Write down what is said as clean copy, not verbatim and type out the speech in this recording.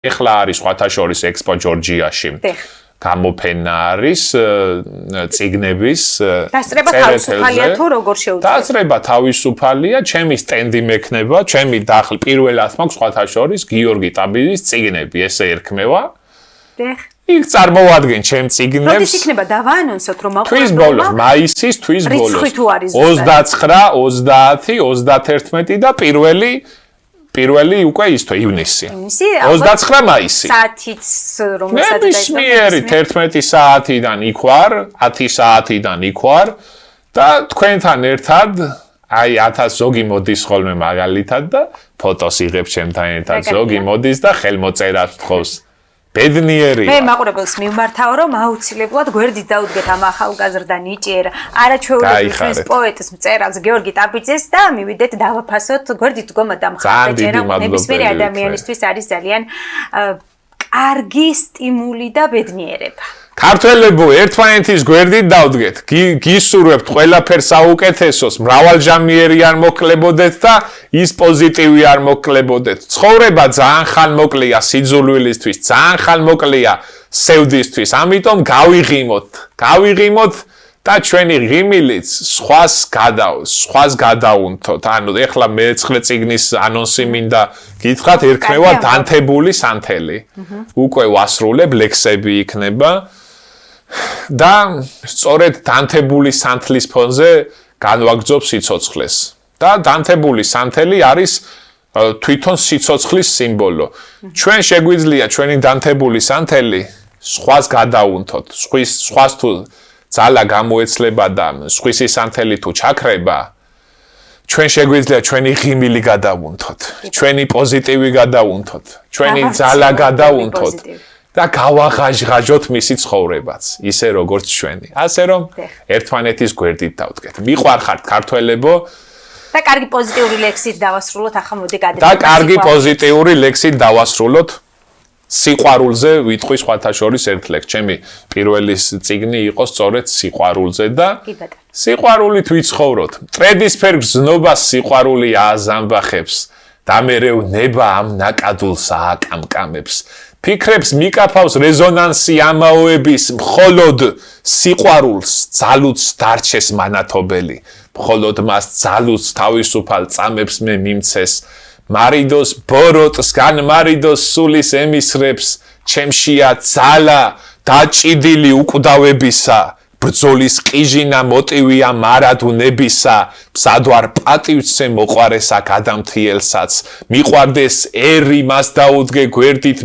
ეხლა არის სხვათა შორის ექსპო ჯორჯიაში. გამოფენა არის წიგნების დასწრება თავისუფალია თუ როგორ შეუძლია? დასწრება თავისუფალია, ჩემი სტენდი მექნება, ჩემი დახლი პირველად მაქვს სხვათა შორის გიორგი ტაბიძის წიგნები, ესე ერქმევა. იქ წარმოვადგენ ჩემ წიგნებს. როდის იქნება დავაანონსოთ რომ თვის ბოლოს, მაისის თვის ბოლოს. 29, 30, 31 და პირველი უკვე ისთო ივნისი. 29 მაისი. საათიც რომელსაც ნებისმიერი 11 საათიდან იქ ვარ, 10 საათიდან იქ ვარ და თქვენთან ერთად აი 1000 ზოგი მოდის ხოლმე მაგალითად და ფოტოს იღებს ჩემთან ერთად ზოგი მოდის და ხელმოწერას თხოვს. ბედნიერი. მე მაყურებელს მიმართავ რომ აუცილებლად გვერდით დაუდგეთ ამ ახალგაზრდა ნიჭიერ არაჩვეულებრივ პოეტის მწერალს გიორგი ტაბიძეს და მივიდეთ დავაფასოთ გვერდით დგომა დამხმარებელს ნებისმიერი ადამიანისთვის არის ძალიან კარგი სტიმული და ბედნიერება. ქართველებო ერთმანეთის გვერდით დავდგეთ. გისურვებთ ყველაფერს საუკეთესოს, მრავალჟამიერი არ მოკლებოდეთ და ის პოზიტივი არ მოკლებოდეთ. ცხოვრება ძალიან ხანმოკლეა სიძულვილისთვის, ძალიან ხანმოკლეა სევდისთვის. ამიტომ გავიღიმოთ და ჩვენი ღიმილიც სხვას გადაუნთოთ. ანუ ეხლა მე-9 წიგნის ანონსი მინდა გითხრათ, ერქმევა დანთებული სანთელი. უკვე ვასრულებ, ლექსები იქნება. და სწორედ დანთებული სანთლის ფონზე განვაგრძობ სიცოცხლეს. და დანთებული სანთელი არის თვითონ სიცოცხლის სიმბოლო. ჩვენ შეგვიძლია ჩვენი დანთებული სანთელი სხვას გადაუნთოთ. სხვას თუ ძალა გამოეცლება და სხვისი სანთელი თუ ჩაქრება, ჩვენ შეგვიძლია ჩვენი ღიმილი გადავუნთოთ. ჩვენი პოზიტივი გადავუნთოთ. ჩვენი ძალა გადავუნთოთ. და გავაღაჟღაჟოთ მისი ცხოვრებაც, ისე როგორც ჩვენი. ასე რომ ერთმანეთის გვერდით დავდგეთ. მიყვარხართ ქართველებო და კარგი პოზიტიური ლექსით დავასრულოთ, ახლა მოდი გადავიდეთ. და კარგი პოზიტიური ლექსით დავასრულოთ. სიყვარულზე ვიტყვი სხვათა შორის ერთ ლექსს. ჩემი პირველი წიგნი იყო სწორედ სიყვარულზე და სიყვარულით ვიცხოვროთ. მტრედისფერ გზნობას სიყვარული ააზამბახებს და მერევ ნება ამ ნაკადულს ააკამკამებს. ფიქრებს მიკაფავს რეზონანსი ამაოების, მხოლოდ სიყვარულს ძალუც დარჩეს მანათობელი, მხოლოდ მას ძალუც თავისუფალ წამებს მე მიმცეს, მარიდოს ბოროტს განმარიდოს სულის ემისრებს, ჩემშია ძალა დაჭიდილი უკვდავებისა, ბრძოლის ყიჟინა მოტივია მარადუნებისა, მსადვარ პატივცე მოყვარესა გადამთიელსაც, მიყვარდეს ერი მას დაუდგე გვერდით